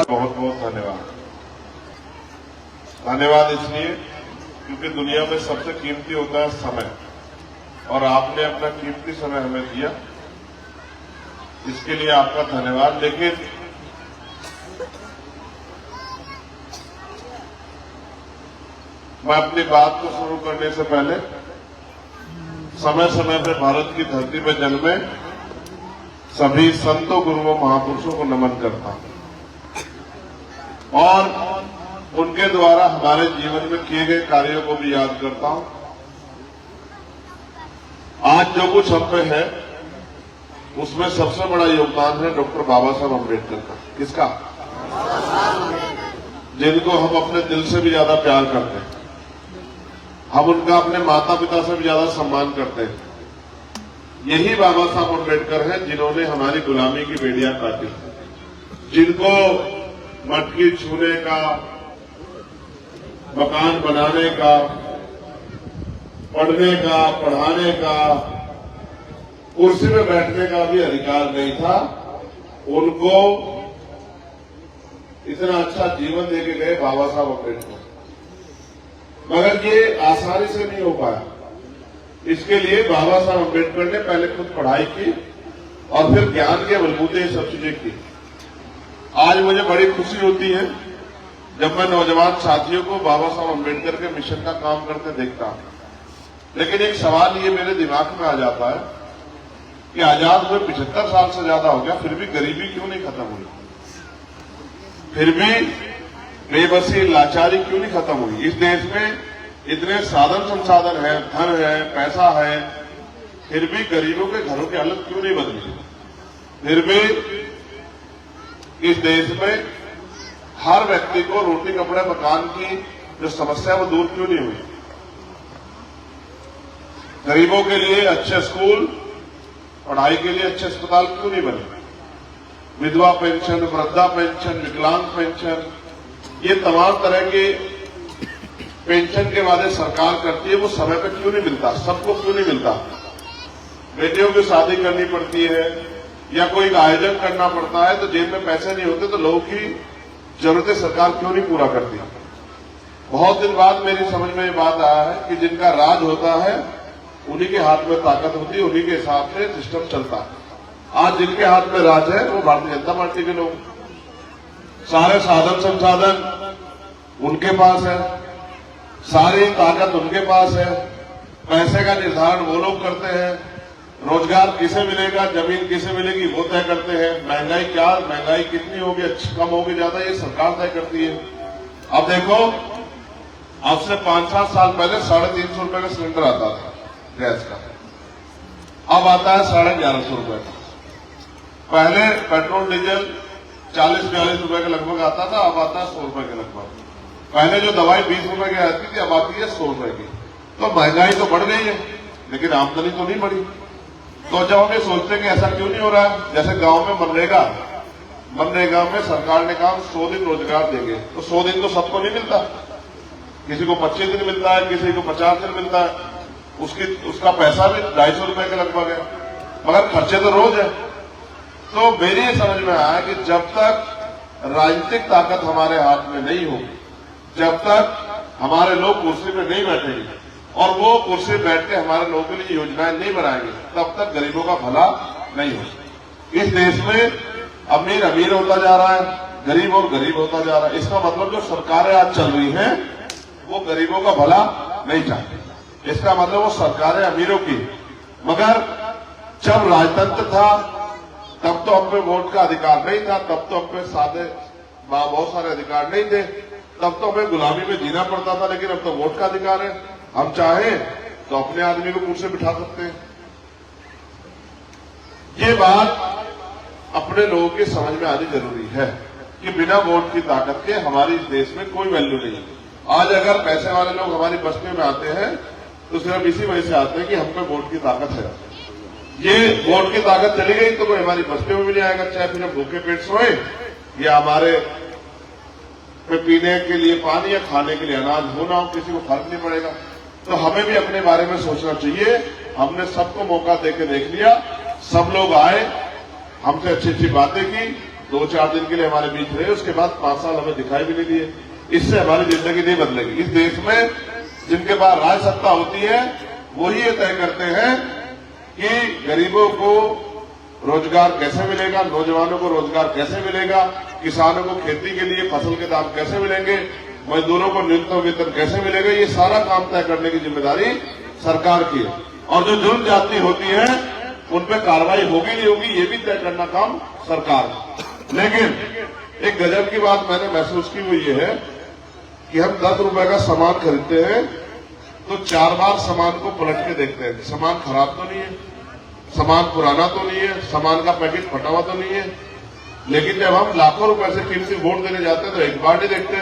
बहुत बहुत धन्यवाद। धन्यवाद इसलिए क्योंकि दुनिया में सबसे कीमती होता है समय, और आपने अपना कीमती समय हमें दिया, इसके लिए आपका धन्यवाद। लेकिन मैं अपनी बात को शुरू करने से पहले समय समय पर भारत की धरती पर जन्मे सभी संतों, गुरुओं, महापुरुषों को नमन करता हूं और उनके द्वारा हमारे जीवन में किए गए कार्यों को भी याद करता हूं। आज जो कुछ हम पे है उसमें सबसे बड़ा योगदान है डॉक्टर बाबा साहब अम्बेडकर का। किसका? जिनको हम अपने दिल से भी ज्यादा प्यार करते हैं, हम उनका अपने माता पिता से भी ज्यादा सम्मान करते हैं। यही बाबा साहब अम्बेडकर हैं जिन्होंने हमारी गुलामी की बेड़ियां काटी, जिनको मटकी छूने का, मकान बनाने का, पढ़ने का, पढ़ाने का, कुर्सी में बैठने का भी अधिकार नहीं था। उनको इतना अच्छा जीवन देके गए बाबा साहब अम्बेडकर, मगर ये आसानी से नहीं हो पाया। इसके लिए बाबा साहब अम्बेडकर ने पहले खुद पढ़ाई की और फिर ज्ञान के बलबूते ये सब चीजें की। आज मुझे बड़ी खुशी होती है जब मैं नौजवान साथियों को बाबा साहब अम्बेडकर के मिशन का काम करते देखता हूं। लेकिन एक सवाल ये मेरे दिमाग में आ जाता है कि आजाद हुए 75 साल से ज्यादा हो गया, फिर भी गरीबी क्यों नहीं खत्म हुई? फिर भी बेबसी, लाचारी क्यों नहीं खत्म हुई? इस देश में इतने साधन संसाधन है, धन है, पैसा है, फिर भी गरीबों के घरों की हालत क्यों नहीं बदली? फिर भी इस देश में हर व्यक्ति को रोटी, कपड़े, मकान की जो समस्या वो दूर क्यों नहीं हुई? गरीबों के लिए अच्छे स्कूल, पढ़ाई के लिए अच्छे अस्पताल क्यों नहीं बने? विधवा पेंशन, वृद्धा पेंशन, विकलांग पेंशन, ये तमाम तरह के पेंशन के वादे सरकार करती है, वो समय पर क्यों नहीं मिलता? सबको क्यों नहीं मिलता? बेटियों की शादी करनी पड़ती है या कोई आयोजन करना पड़ता है तो जेब में पैसे नहीं होते, तो लोगों की जरूरतें सरकार क्यों नहीं पूरा करती? बहुत दिन बाद मेरी समझ में ये बात आया है कि जिनका राज होता है उन्हीं के हाथ में ताकत होती है, उन्हीं के हिसाब से सिस्टम चलता है। आज जिनके हाथ में राज है वो भारतीय जनता पार्टी के लोग, सारे साधन संसाधन उनके पास है, सारी ताकत उनके पास है, पैसे का निर्धारण वो लोग करते हैं, रोजगार किसे मिलेगा, जमीन किसे मिलेगी वो तय करते हैं, महंगाई कितनी होगी, कम होगी, ज्यादा, ये सरकार तय करती है। अब देखो, अब से 5-7 साल पहले 350 रुपए का सिलेंडर आता था गैस का, अब आता है 1150 रुपए का। पहले पेट्रोल डीजल 40-42 रुपए के लगभग आता था, अब आता है 100 रुपए के लगभग। पहले जो दवाई 20 रुपए की आती थी, अब आती है 100 रुपए की। तो महंगाई तो बढ़ गई है लेकिन आमदनी तो नहीं बढ़ी। तो जब हम ये सोचते हैं कि ऐसा क्यों नहीं हो रहा है, जैसे गांव में मनरेगा में सरकार ने कहा 100 दिन रोजगार देंगे, तो 100 दिन तो सबको नहीं मिलता, किसी को 25 दिन मिलता है, किसी को 50 दिन मिलता है, उसका पैसा भी 250 रुपए के लगभग है, मगर खर्चे तो रोज है। तो मेरी ये समझ में आया कि जब तक राजनीतिक ताकत हमारे हाथ में नहीं होगी, जब तक हमारे लोग कुर्सी पे नहीं बैठेंगे और वो कुर्सी बैठ के हमारे लोगों के लिए योजनाएं नहीं बनाएंगे, तब तक गरीबों का भला नहीं होगा। इस देश में अमीर अमीर होता जा रहा है, गरीब और गरीब होता जा रहा है। इसका मतलब जो सरकारें आज चल रही हैं वो गरीबों का भला नहीं चाहती। इसका मतलब वो सरकारें अमीरों की, मगर जब राजतंत्र था तब तो हम पे वोट का अधिकार नहीं था, तब तो हम पे बहुत सारे अधिकार नहीं थे, तब तो हमें गुलामी में जीना पड़ता था। लेकिन अब तो वोट का अधिकार है, हम चाहें तो अपने आदमी को कुर्सी बिठा सकते हैं। ये बात अपने लोगों की समझ में आनी जरूरी है कि बिना वोट की ताकत के हमारी इस देश में कोई वैल्यू नहीं है। आज अगर पैसे वाले लोग हमारी बस्ती में आते हैं तो सिर्फ इसी वजह से आते हैं कि हम पे वोट की ताकत है। ये वोट की ताकत चली गई तो कोई हमारी बस्ती में भी नहीं आएगा, चाहे फिर हम भूखे पेट सोए या हमारे पे पीने के लिए पानी या खाने के लिए अनाज होना हो, किसी को फर्क नहीं पड़ेगा। तो हमें भी अपने बारे में सोचना चाहिए। हमने सबको मौका देके देख लिया, सब लोग आए, हमसे अच्छी अच्छी बातें की, 2-4 दिन के लिए हमारे बीच रहे, उसके बाद 5 साल हमें दिखाई भी नहीं दिए। इससे हमारी जिंदगी नहीं बदलेगी। इस देश में जिनके पास राज सत्ता होती है वही ये तय करते हैं कि गरीबों को रोजगार कैसे मिलेगा, नौजवानों को रोजगार कैसे मिलेगा, किसानों को खेती के लिए फसल के दाम कैसे मिलेंगे, मजदूरों को न्यूनतम वेतन कैसे मिलेगा। ये सारा काम तय करने की जिम्मेदारी सरकार की है। और जो जुर्म जाति होती है उन पर कार्रवाई होगी नहीं होगी ये भी तय करना काम सरकार का। लेकिन एक गजब की बात मैंने महसूस की वो ये है कि हम 10 रुपए का सामान खरीदते हैं तो 4 बार सामान को पलट के देखते हैं, सामान खराब तो नहीं है, सामान पुराना तो नहीं है, सामान का पैकेट फटा हुआ तो नहीं है। लेकिन जब हम लाखों रुपए से कीमती वोट देने जाते हैं तो एक बार नहीं देखते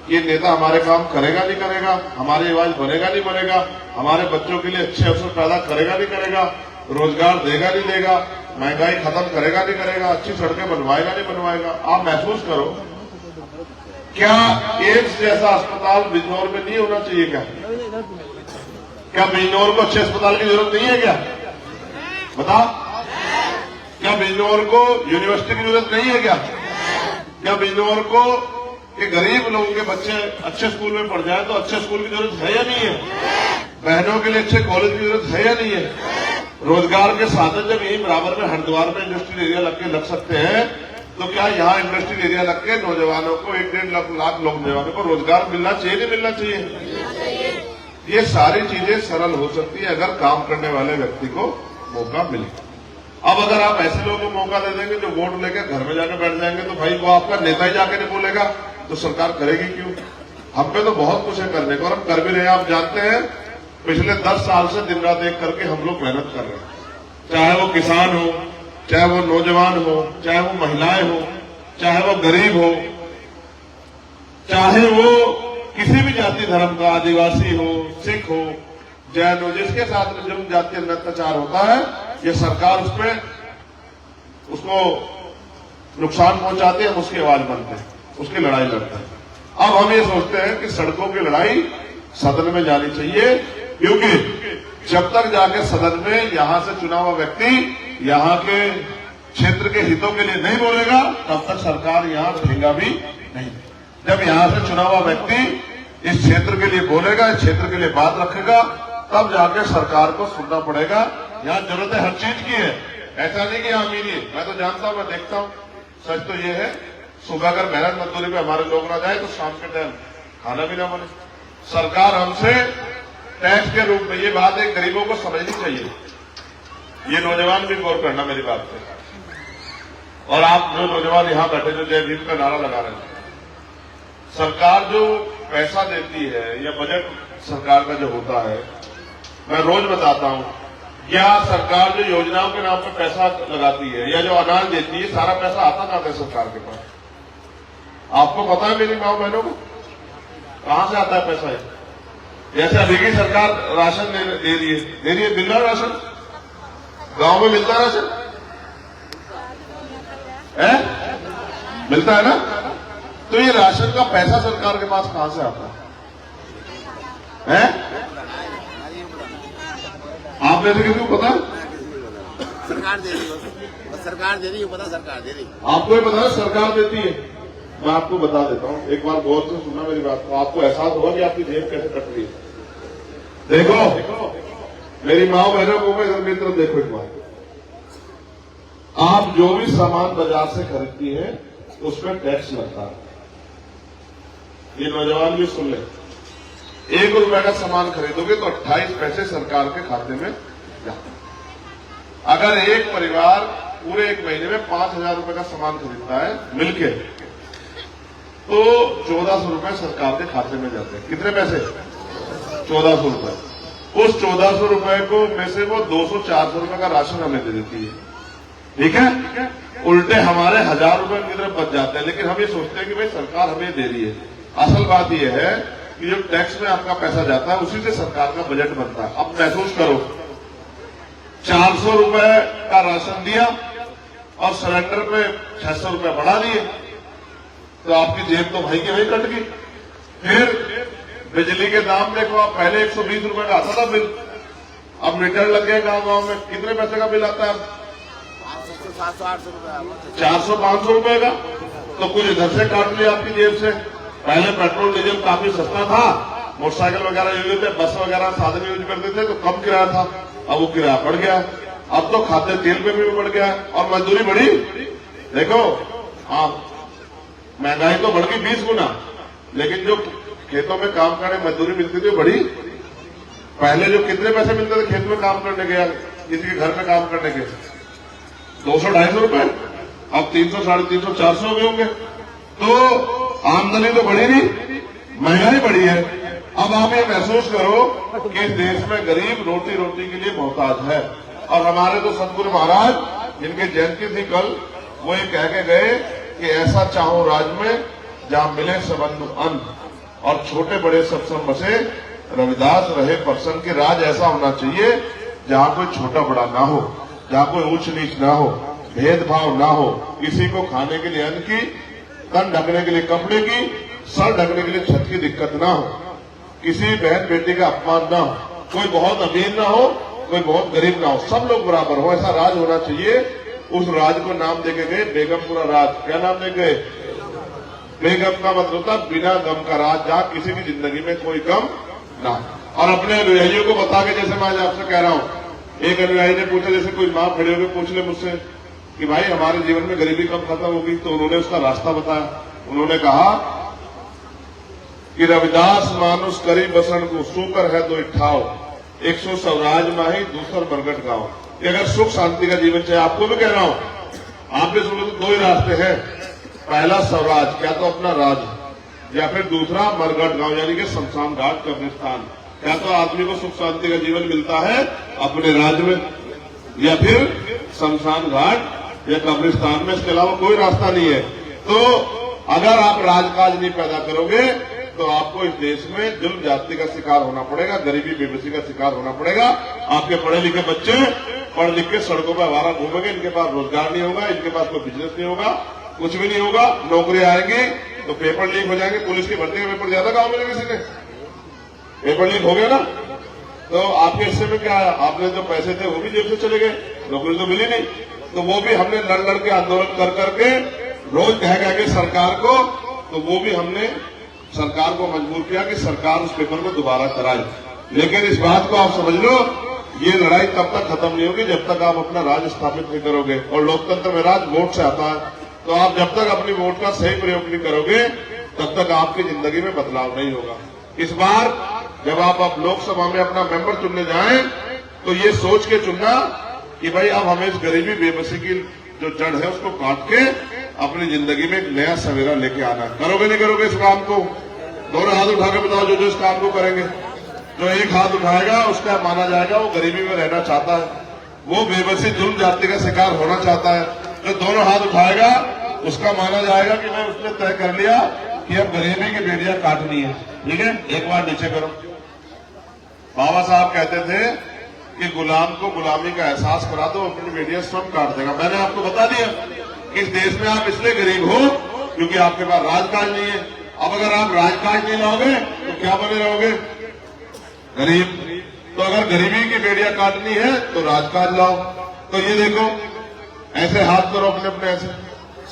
ये नेता हमारे काम करेगा नहीं करेगा, हमारी आवाज बनेगा नहीं बनेगा, हमारे बच्चों के लिए अच्छे अवसर पैदा करेगा नहीं करेगा, रोजगार देगा नहीं देगा, महंगाई खत्म करेगा नहीं करेगा, अच्छी सड़कें बनवाएगा नहीं बनवाएगा। आप महसूस करो, क्या एम्स जैसा अस्पताल बिजनौर में नहीं होना चाहिए? क्या बिजनौर को अच्छे अस्पताल की जरूरत नहीं है? क्या बता, क्या बिजनौर को यूनिवर्सिटी की जरूरत नहीं है? क्या बिजनौर को कि गरीब लोगों के बच्चे अच्छे स्कूल में पढ़ जाए तो अच्छे स्कूल की जरूरत है या नहीं है? बहनों के लिए अच्छे कॉलेज की जरूरत है या नहीं है? रोजगार के साधन जब यही बराबर में हरिद्वार में इंडस्ट्रियल एरिया लग सकते हैं तो क्या यहाँ इंडस्ट्रियल एरिया लग के नौजवानों को 1-1.5 लाख नौजवानों को रोजगार मिलना चाहिए नहीं मिलना चाहिए? ये सारी चीजें सरल हो सकती है अगर काम करने वाले व्यक्ति को मौका मिले। अब अगर आप ऐसे लोगों को मौका दे देंगे जो वोट लेकर घर में जाकर बैठ जाएंगे तो भाई वो आपका नेता ही जाके नहीं बोलेगा तो सरकार करेगी क्यों? हम पे तो बहुत कुछ है करने को और हम कर भी रहे हैं। आप जानते हैं पिछले 10 साल से दिन रात एक करके हम लोग मेहनत कर रहे हैं, चाहे वो किसान हो, चाहे वो नौजवान हो, चाहे वो महिलाएं हो, चाहे वो गरीब हो, चाहे वो किसी भी जाति धर्म का, आदिवासी हो, सिख हो, जैन हो, जिसके साथ में जुर्म जाति अत्याचार होता है ये सरकार उसको नुकसान पहुंचाते हैं, हम उसकी आवाज बनते हैं, उसकी लड़ाई लड़ते हैं। अब हम ये सोचते हैं कि सड़कों की लड़ाई सदन में जानी चाहिए, क्योंकि जब तक जाके सदन में यहां से चुना हुआ व्यक्ति यहां के क्षेत्र के हितों के लिए नहीं बोलेगा तब तक सरकार यहां रहेगा भी नहीं। जब यहां से चुना हुआ व्यक्ति इस क्षेत्र के लिए बोलेगा, इस क्षेत्र के लिए बात रखेगा, तब जाके सरकार को सुनना पड़ेगा। यहाँ जरूरत है हर चीज की है, ऐसा नहीं कि अमीरी है। मैं तो जानता हूं, मैं देखता हूं, सच तो ये है सुबह अगर मेहनत मजदूरी पे हमारे लोग ना जाए तो शाम के टाइम खाना भी ना बने। सरकार हमसे टैक्स के रूप में, ये बात है गरीबों को समझनी चाहिए। ये नौजवान भी गौर करना मेरी बात पे, और आप जो नौजवान यहां बैठे जो जय भीम का नारा लगा रहे हैं, सरकार जो पैसा देती है या बजट सरकार का जो होता है, मैं रोज बताता हूं, क्या सरकार जो योजनाओं के नाम पर पैसा लगाती है या जो अनाज देती है, सारा पैसा आता कहां है सरकार के पास? आपको पता है मेरी माओ बहनों को कहां से आता है पैसा? है जैसे अभी की सरकार राशन दे रही है, मिल रहा राशन, गांव में मिलता है राशन है? मिलता है ना? तो ये राशन का पैसा सरकार के पास कहां से आता है? आप में से किसी को पता? सरकार दे रही है, सरकार दे रही है, पता सरकार दे रही है। आपको ये पता है सरकार देती है? मैं आपको बता देता हूं, एक बार गौर से सुनना मेरी बात को, आपको एहसास होगा कि आपकी जेब कैसे कट रही है। देखो मेरी माओ बहनों को मेरी तरफ देखो एक बार, आप जो भी सामान बाजार से खरीदती है उस पर टैक्स लगता है। ये नौजवान भी सुन ले, 1 रुपए का सामान खरीदोगे तो 28 पैसे सरकार के खाते में जाते हैं। अगर एक परिवार पूरे 1 महीने में 5,000 रुपए का सामान खरीदता है मिलके, तो 1,400 रुपए सरकार के खाते में जाते हैं। कितने पैसे? 1,400 रुपए। उस 1,400 रुपए को में से वो 200-400 रुपए का राशन हमें दे देती है, ठीक है? उल्टे हमारे 1,000 रुपए की तरफ बच जाते हैं। लेकिन हम ये सोचते हैं कि भाई सरकार हमें दे रही है। असल बात यह है कि जो टैक्स में आपका पैसा जाता है उसी से सरकार का बजट बनता है। अब महसूस करो, 400 रुपए का राशन दिया और सिलेंडर पे 600 रुपए बढ़ा दिए, तो आपकी जेब तो भाई की वही कट गई। फिर बिजली के दाम देखो, आप पहले 120 रुपए का आता था बिल, अब मीटर लग गया गांव गांव में, कितने पैसे का बिल आता है? 500, 700, 800 रुपया। 400-500 रुपए का तो कुछ इधर से काट लिया आपकी जेब से। पहले पेट्रोल डीजल काफी सस्ता था, मोटरसाइकिल वगैरह यूज थे, बस वगैरह साधन यूज करते थे तो कम किराया था, अब वो किराया बढ़ गया। अब तो खाद्य तेल पे भी बढ़ गया और मजदूरी बढ़ी। देखो हाँ, महंगाई तो बढ़ गई 20 गुना, लेकिन जो खेतों में काम करने मजदूरी मिलती थी वो बढ़ी। पहले जो कितने पैसे मिलते थे खेत में काम करने के, किसी के घर में काम करने के, 200-250 रुपए, अब 300, 350, 400 हो गए होंगे। तो आमदनी तो बढ़ी नहीं, महंगाई बढ़ी है। अब आप ये महसूस करो कि इस देश में गरीब रोटी रोटी के लिए मोहताज है। और हमारे तो सतगुरु महाराज, जिनकी जयंती थी कल, वो ये कह के गए कि ऐसा चाहो राज में जहां मिले सबंधु अन्न और छोटे बड़े सब सब बसे, रविदास रहे प्रसन्न के राज ऐसा होना चाहिए जहां कोई छोटा बड़ा ना हो, जहां कोई ऊंच नीच ना हो, भेदभाव ना हो, किसी को खाने के लिए अन्न की, तन ढकने के लिए कपड़े की, सर ढकने के लिए छत की दिक्कत ना हो, किसी बहन बेटी का अपमान ना हो, कोई बहुत अमीर ना हो, कोई बहुत गरीब ना हो, सब लोग बराबर हो, ऐसा राज होना चाहिए। उस राज को नाम देके गए बेगमपुरा राज। क्या नाम दे गए? बेगम का मतलब था बिना गम का राज, जहां किसी की जिंदगी में कोई गम ना। और अपने अनुयायियों को बता के, जैसे मैं आज आपसे कह रहा हूं, एक अनुयायी ने पूछा, जैसे कोई मां खड़े होकर पूछ ले मुझसे कि भाई हमारे जीवन में गरीबी कब खत्म होगी, तो उन्होंने उसका रास्ता बताया। उन्होंने कहा कि रविदास मानुष करी बसन को सुकर है दो इठाओ, 100 स्वराज माही दूसर बरगट गाओ। कि अगर सुख शांति का जीवन चाहिए, आपको भी कह रहा हूं, आप भी सुनो तो 2 ही रास्ते हैं। पहला स्वराज, क्या तो अपना राज, या फिर दूसरा मरगट गांव यानी कि शमशान घाट कब्रिस्तान। क्या तो आदमी को सुख शांति का जीवन मिलता है अपने राज्य में, या फिर शमशान घाट या कब्रिस्तान में, इसके अलावा कोई रास्ता नहीं है। तो अगर आप राजकाज नहीं पैदा करोगे तो आपको इस देश में जुल्म जाति का शिकार होना पड़ेगा, गरीबी बेबसी का शिकार होना पड़ेगा। आपके पढ़े लिखे बच्चे पढ़ लिख के सड़कों पर आवारा घूमेंगे, इनके पास रोजगार नहीं होगा, इनके पास कोई बिजनेस नहीं होगा, कुछ भी नहीं होगा। नौकरी आएंगी तो पेपर लीक हो जाएंगे, पुलिस की भर्ती का पेपर ज्यादा गांव में किसी ने पेपर लीक हो गया ना, तो आपके हिस्से में क्या है? आपने जो पैसे थे वो भी जेब से चले गए, नौकरी तो मिली नहीं। तो वो भी हमने लड़ लड़ के आंदोलन कर करके रोज कह के सरकार को, तो वो भी हमने सरकार को मजबूर किया कि सरकार उस पेपर को दोबारा कराए। लेकिन इस बात को आप समझ लो, ये लड़ाई तब तक खत्म नहीं होगी जब तक आप अपना राज स्थापित नहीं करोगे। और लोकतंत्र में राज वोट से आता है, तो आप जब तक अपनी वोट का सही प्रयोग नहीं करोगे तब तक आपकी जिंदगी में बदलाव नहीं होगा। इस बार जब आप लोकसभा में अपना मेंबर चुनने जाएं तो ये सोच के चुनना कि भाई अब हमें इस गरीबी बेबसी की जो जड़ है उसको काट के अपनी जिंदगी में एक नया सवेरा लेके आना। करोगे नहीं करोगे इस काम को? दोनों हाथ उठा के बताओ जो इस काम को करेंगे। जो एक हाथ उठाएगा उसका माना जाएगा वो गरीबी में रहना चाहता है, वो बेबसी जुल्म जाति का शिकार होना चाहता है। जो दोनों हाथ उठाएगा उसका माना जाएगा कि मैं उसने तय कर लिया कि अब गरीबी की बेड़ियां काटनी है। ठीक है, एक बार नीचे करो। बाबा साहब कहते थे कि गुलाम को गुलामी का एहसास करा दो, अपनी बेड़ियां स्वयं काट देगा। मैंने आपको बता दिया कि इस देश में आप इसलिए गरीब हो क्योंकि आपके पास राजकाज नहीं है। अब अगर आप राजकाज नहीं लाओगे तो क्या बने रहोगे? गरीब। तो अगर गरीबी की बेड़ियां काटनी है तो राजकाज लाओ। तो ये देखो, ऐसे हाथ करो अपने अपने, ऐसे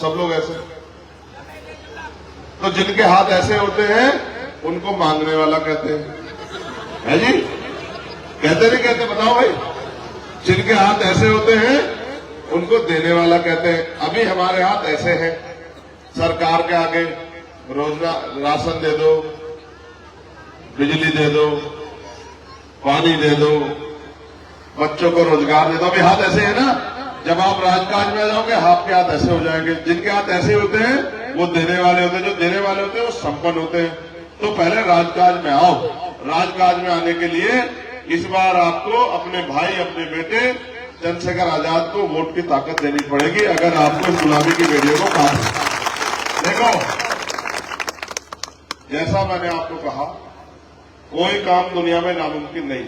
सब लोग ऐसे। तो जिनके हाथ ऐसे होते हैं उनको मांगने वाला कहते हैं, है जी? कहते नहीं कहते? बताओ भाई। जिनके हाथ ऐसे होते हैं उनको देने वाला कहते हैं। अभी हमारे हाथ ऐसे हैं, सरकार के आगे रोजगार राशन दे दो, बिजली दे दो, पानी दे दो, बच्चों को रोजगार दे दो। अभी हाथ ऐसे है ना। जब आप राजकाज में आ जाओगे आपके हाथ ऐसे हो जाएंगे। जिनके हाथ ऐसे होते हैं वो देने वाले होते हैं, जो देने वाले होते हैं वो संपन्न होते हैं। तो पहले राजकाज में आओ। राजकाज में आने के लिए इस बार आपको अपने भाई, अपने बेटे चंद्रशेखर आजाद को वोट की ताकत देनी पड़ेगी अगर आपको इस गुलामी की बेड़ियों को काटना। देखो, जैसा मैंने आपको कहा, कोई काम दुनिया में नामुमकिन नहीं।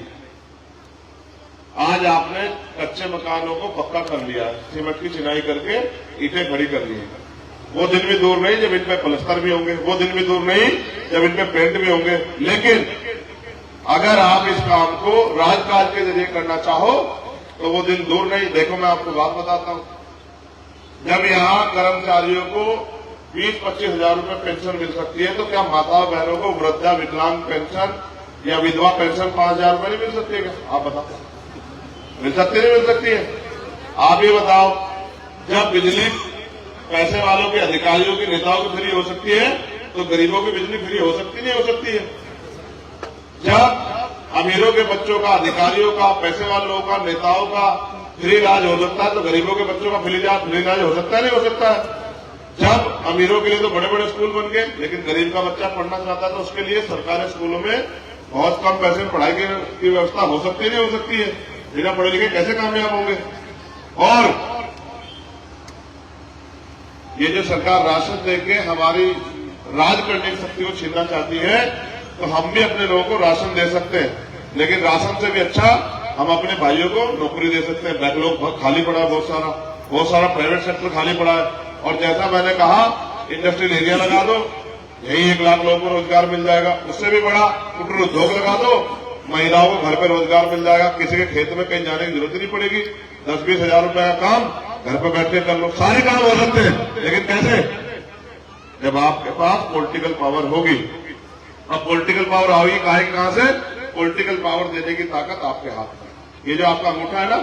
आज आपने कच्चे मकानों को पक्का कर लिया, सीमेंट की चिनाई करके ईंटें खड़ी कर ली है। वो दिन भी दूर नहीं जब इन पे प्लस्तर भी होंगे, वो दिन भी दूर नहीं जब इन पे पेंट भी होंगे। लेकिन अगर आप इस काम को राजकाज के जरिए करना चाहो तो वो दिन दूर नहीं। देखो, मैं आपको बात बताता हूं, जब यहाँ कर्मचारियों को 20-25 हजार रुपए पेंशन मिल सकती है, तो क्या माताओं बहनों को वृद्धा विकलांग पेंशन या विधवा पेंशन 5,000 रुपए नहीं मिल सकती है क्या? आप बताओ, मिल सकती नहीं मिल सकती है? आप ही बताओ, जब बिजली पैसे वालों के, अधिकारियों के, नेताओं की फ्री हो सकती है, तो गरीबों की बिजली फ्री हो सकती नहीं हो सकती है? जब अमीरों के बच्चों का, अधिकारियों का, पैसे वाले लोगों का, नेताओं का फ्री इलाज हो सकता है, तो गरीबों के बच्चों का फ्री इलाज हो सकता है नहीं हो सकता है? जब अमीरों के लिए तो बड़े बड़े स्कूल बन गए, लेकिन गरीब का बच्चा पढ़ना चाहता है तो उसके लिए सरकारी स्कूलों में बहुत कम पैसे में पढ़ाई की व्यवस्था हो सकती नहीं हो सकती है? बिना पढ़े लिखे कैसे कामयाब होंगे? और ये जो सरकार राशन देके हमारी राज करने की शक्ति को छीनना चाहती है, तो हम भी अपने लोगों को राशन दे सकते हैं, लेकिन राशन से भी अच्छा हम अपने भाइयों को नौकरी दे सकते हैं। बैकलॉग बहुत खाली पड़ा है, बहुत सारा प्राइवेट सेक्टर खाली पड़ा है। और जैसा मैंने कहा, इंडस्ट्रियल एरिया लगा दो, यही 1 लाख लोगों को रोजगार मिल जाएगा। उससे भी बड़ा कुटीर उद्योग लगा दो, महिलाओं को घर पर रोजगार मिल जाएगा, किसी के खेत में कहीं जाने की जरूरत नहीं पड़ेगी। 10-20 हजार रुपए का काम घर पर बैठ के कर लो, सारे काम हो सकते हैं। लेकिन कैसे? जब आपके पास पॉलिटिकल पावर होगी। अब पॉलिटिकल पावर आओगी कहां से? पॉलिटिकल पावर देने की ताकत आपके हाथ में। ये जो आपका अंगूठा है ना,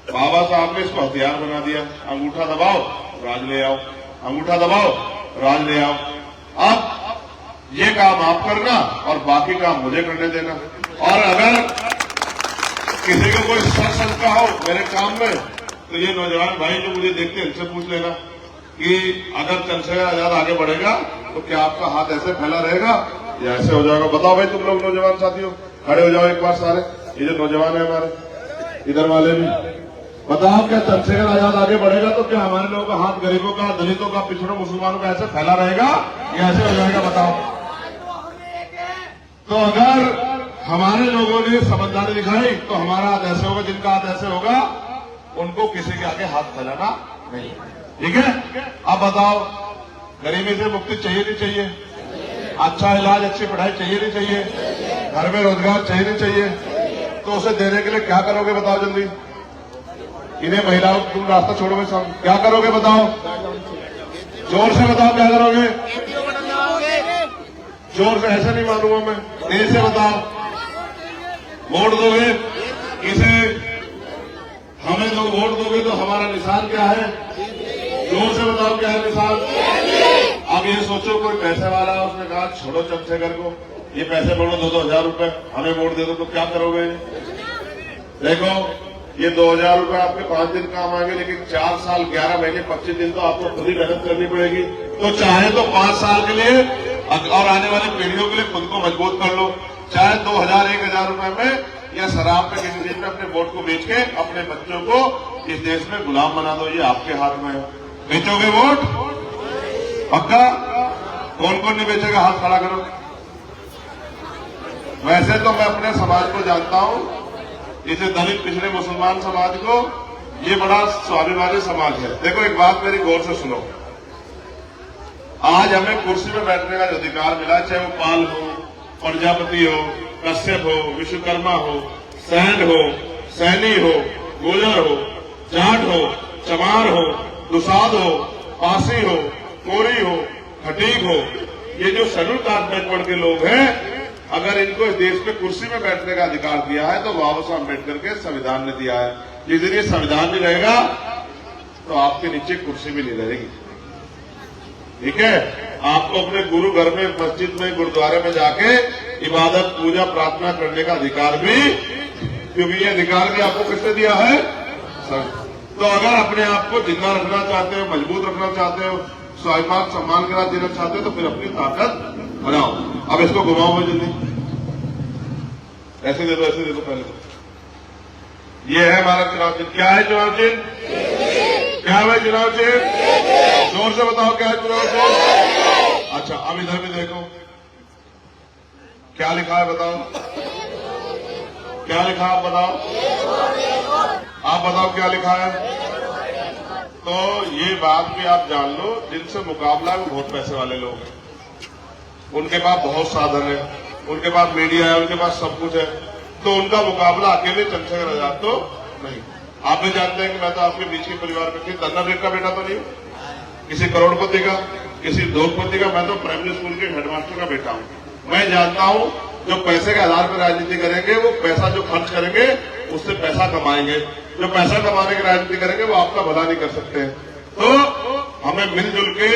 बाबा साहब ने इसको हथियार बना दिया। अंगूठा दबाओ, राज ले आओ, अंगूठा दबाओ, राज ले आओ। अब ये काम आप करना और बाकी काम मुझे करने देना। और अगर किसी को कोई शंका हो मेरे काम में, तो ये नौजवान भाई जो मुझे देखते हैं, इनसे पूछ लेना कि अगर चंद्रशेखर आजाद आगे बढ़ेगा तो क्या आपका हाथ ऐसे फैला रहेगा या ऐसे हो जाएगा? बताओ भाई, तुम लोग नौजवान साथियों, खड़े हो जाओ एक बार सारे। ये जो नौजवान है हमारे, इधर वाले भी, बताओ क्या चंद्रशेखर आजाद आगे बढ़ेगा तो क्या हमारे लोगों का हाथ गरीबों का, दलितों का, पिछड़ों मुसलमानों का ऐसे फैला रहेगा या ऐसे हो जाएगा? बताओ। तो अगर हमारे लोगों ने समझदारी दिखाई तो हमारा हाथ ऐसे होगा, जिनका हाथ ऐसे होगा उनको किसी के आगे हाथ फैलाना नहीं। ठीक है? अब बताओ, गरीबी से मुक्ति चाहिए नहीं चाहिए? अच्छा इलाज, अच्छी पढ़ाई चाहिए नहीं चाहिए? घर में रोजगार चाहिए नहीं चाहिए? तो उसे देने के लिए क्या करोगे बताओ जल्दी? इन्हें महिलाओं को तुम रास्ता छोड़ोगे, सब क्या करोगे बताओ? जोर से बताओ क्या करोगे? जोर से ऐसे नहीं मानूंगा मैं, तेज से बताओ। वोट दोगे किसे? हमें तो वोट दोगे तो हमारा निशान क्या है? जोर से बताओ क्या है निशान? अब ये सोचो, कोई पैसे वाला है, उसने कहा छोड़ो चंद्रशेखर को, ये पैसे बढ़ो 2-2 हजार रुपए, हमें वोट दे दो, तो क्या करोगे? देखो, ये 2,000 रुपए आपके 5 दिन काम आएंगे, लेकिन 4 साल 11 महीने 25 दिन तो आपको खुद ही मेहनत करनी पड़ेगी। तो चाहे तो 5 साल के लिए और आने वाली पीढ़ियों के लिए खुद को मजबूत कर लो। चाहे 2,000-1,000 रुपए में या शराब पे किसी दिन में अपने वोट को बेच के अपने बच्चों को इस देश में गुलाम बना दो, ये आपके हाथ में है। बेचोगे वोट? पक्का? कौन कौन नहीं बेचेगा? हाथ खड़ा करो। वैसे तो मैं अपने समाज को जानता हूं, इसे दलित पिछड़े मुसलमान समाज को, ये बड़ा स्वाभिमानी समाज है। देखो एक बात मेरी गौर से सुनो, आज हमें कुर्सी में बैठने का जो अधिकार मिला, चाहे वो पाल हो, प्रजापति हो, कश्यप हो, विश्वकर्मा हो, सैन हो, सैनी हो, गुजर हो, जाट हो, चमार हो, दुसाद हो, पासी हो, कोरी हो, खटीक हो, ये जो शेड्यूल कास्ट बैकवर्ड के लोग हैं, अगर इनको इस देश में कुर्सी में बैठने का अधिकार दिया है तो बाबा साहब अम्बेडकर के संविधान ने दिया है। जिस दिन ये संविधान नहीं रहेगा तो आपके नीचे कुर्सी भी नहीं रहेगी। ठीक है? आपको अपने गुरु घर में, मस्जिद में, गुरुद्वारे में जाके इबादत, पूजा, प्रार्थना करने का अधिकार भी, क्योंकि ये अधिकार भी आपको किसने दिया है? तो अगर अपने आप को जिंदा रखना चाहते हो, मजबूत रखना चाहते हो, स्वाभिमान सम्मान के साथ जीना चाहते हो, तो फिर अपनी ताकत बनाओ। अब इसको घुमाओ मैं जल्दी, ऐसे दे दो, ऐसे दे दो। पहले तो ये है हमारा चुनाव चिन्ह। क्या है चुनाव चिन्ह? क्या है चुनाव चिन्ह? जोर से बताओ क्या है चुनाव चिन्ह? अच्छा, अब इधर भी देखो क्या लिखा है, बताओ क्या लिखा, आप बताओ, आप बताओ क्या लिखा है। तो ये बात भी आप जान लो, जिनसे मुकाबला है वो बहुत पैसे वाले लोग हैं, उनके पास बहुत साधन है, उनके पास मीडिया है, उनके पास सब कुछ है, तो उनका मुकाबला अकेले चंद्रशेखर आजाद तो नहीं। आप भी जानते हैं कि मैं तो आपके बीच के परिवार में किसी धन्ना रेख का बेटा तो नहीं हूं, किसी करोड़पति का, किसी उद्योगपति का। मैं तो प्राइमरी स्कूल के हेडमास्टर का बेटा हूं। मैं जानता हूं जो पैसे के आधार पर राजनीति करेंगे वो पैसा जो खर्च करेंगे उससे पैसा कमाएंगे, जो पैसा कमाने की राजनीति करेंगे वो आपका भला नहीं कर सकते। तो हमें मिलजुल के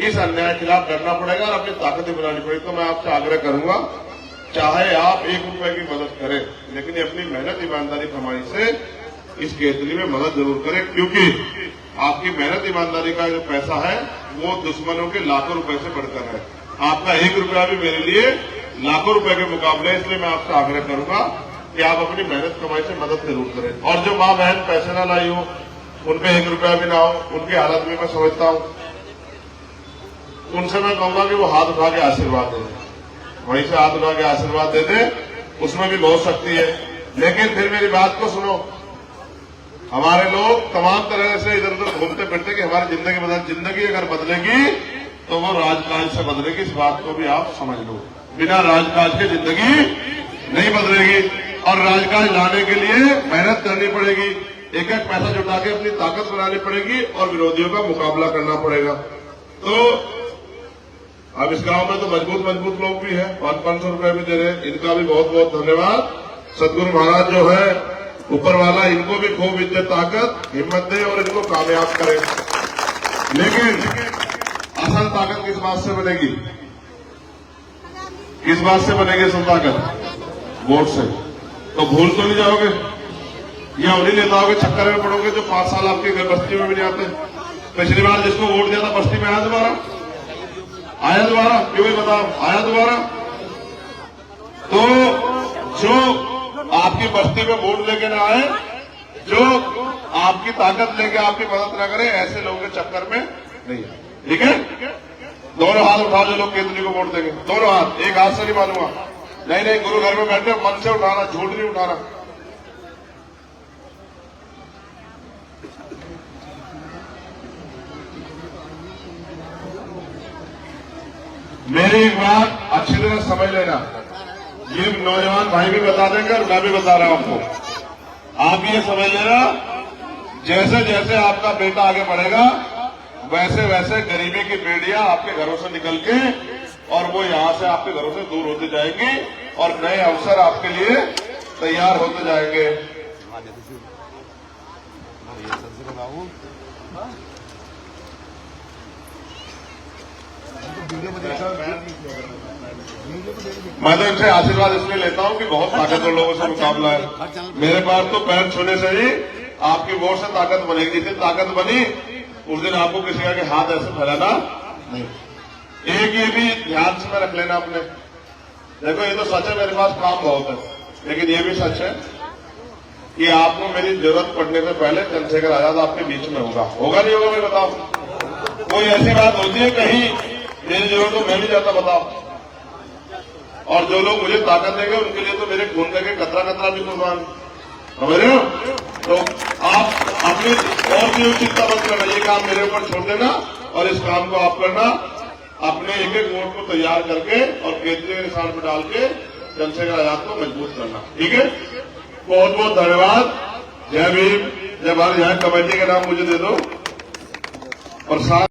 इस अन्याय के खिलाफ लड़ना पड़ेगा और अपनी ताकतें बनानी पड़ेगी। तो मैं आपसे आग्रह करूंगा, चाहे आप 1 रुपए की मदद करें, लेकिन अपनी मेहनत ईमानदारी कमाई से इस केतली में मदद जरूर करें, क्योंकि आपकी मेहनत ईमानदारी का जो पैसा है वो दुश्मनों के लाखों रुपए से बढ़कर है। आपका 1 रुपया भी मेरे लिए लाखों रुपए के मुकाबले। इसलिए मैं आपसे आग्रह करूंगा कि आप अपनी मेहनत कमाई से मदद जरूर करें। और जो माँ बहन पैसे ना लाई हो, उनपे 1 रुपया भी ना हो, उनकी हालत भी मैं समझता हूं, उनसे मैं कहूंगा कि वो हाथ उठा के आशीर्वाद दे दें, वहीं से हाथ उठा के आशीर्वाद दे दें, उसमें भी बहुत शक्ति है। लेकिन फिर मेरी बात को सुनो, हमारे लोग तमाम तरह से इधर उधर घूमते फिरते कि हमारी जिंदगी अगर बदलेगी तो वो राजकाज से बदलेगी। इस बात को भी आप समझ लो, बिना राजकाज के जिंदगी नहीं बदलेगी। और राजकाज लाने के लिए मेहनत करनी पड़ेगी, एक एक पैसा जुटा के अपनी ताकत बनानी पड़ेगी और विरोधियों का मुकाबला करना पड़ेगा। तो अब इस गांव में तो मजबूत लोग भी हैं, 500 रुपए भी दे रहे हैं, इनका भी बहुत बहुत धन्यवाद। सदगुरु महाराज जो है ऊपर वाला, इनको भी खूब इज्जत ताकत हिम्मत दे और इनको कामयाब करे। लेकिन असल ताकत किस बात से बनेगी? किस बात से बनेगी असल ताकत? वोट से। तो भूल तो नहीं जाओगे या उन्हीं नेताओं के चक्कर में पड़ोगे जो 5 साल आपके घर बस्ती में भी नहीं आते? पिछली बार जिसको वोट दिया था बस्ती में आया दोबारा? क्यों ही बताओ, आया दोबारा? तो जो आपकी बस्ती में वोट लेके ना आए, जो आपकी ताकत लेके आपकी मदद ना करे, ऐसे लोगों के चक्कर में नहीं आए। ठीक है? दोनों हाथ उठाओ जो लोग केतली को वोट देंगे, दोनों हाथ, एक हाथ से नहीं मानूंगा। नहीं, गुरु घर में बैठे मन से उठाना, झूठ नहीं उठाना। मेरी एक बात अच्छी तरह समझ लेना, ये नौजवान भाई भी बता देंगे और मैं भी बता रहा हूं आपको। आप ये समझ लेना, जैसे जैसे आपका बेटा आगे बढ़ेगा वैसे वैसे गरीबी की बेड़ियां आपके घरों से निकल के और वो यहां से आपके घरों से दूर होती जाएंगी और नए अवसर आपके लिए तैयार होते जाएंगे। मैं तो इनसे आशीर्वाद इसलिए लेता हूं कि बहुत ताकतवर लोगों से मुकाबला है। मेरे पास तो पैर छूने से ही आपकी वोट से ताकत बनेगी। जिस दिन ताकत बनी उस दिन आपको किसी का के हाथ ऐसे फैलाना नहीं। एक ये भी ध्यान से रख लेना अपने। देखो ये तो सच है, मेरे पास काम बहुत है, लेकिन ये भी सच है कि आपको मेरी जरूरत पड़ने से पहले चंद्रशेखर आजाद आपके बीच में होगा नहीं होगा? मैं बताओ, कोई ऐसी बात होती है कहीं मेरी जरूरत हो मैं भी जाता? बताओ। और जो लोग मुझे ताकत देंगे उनके लिए तो मेरे खून देंगे कतरा कतरा भी कुर्बान, समझ रहे हो? तो आप अपनी और भी चिंता मत करना, ये काम मेरे ऊपर छोड़ देना और इस काम को आप करना, अपने एक एक वोट को तैयार करके और केंद्रीय के निशान पर डाल के चंद्रशेखर आजाद को मजबूत करना। ठीक है? बहुत बहुत धन्यवाद। जय भीम, जय भारत। यहाँ कमेटी का नाम मुझे दे दो और साथ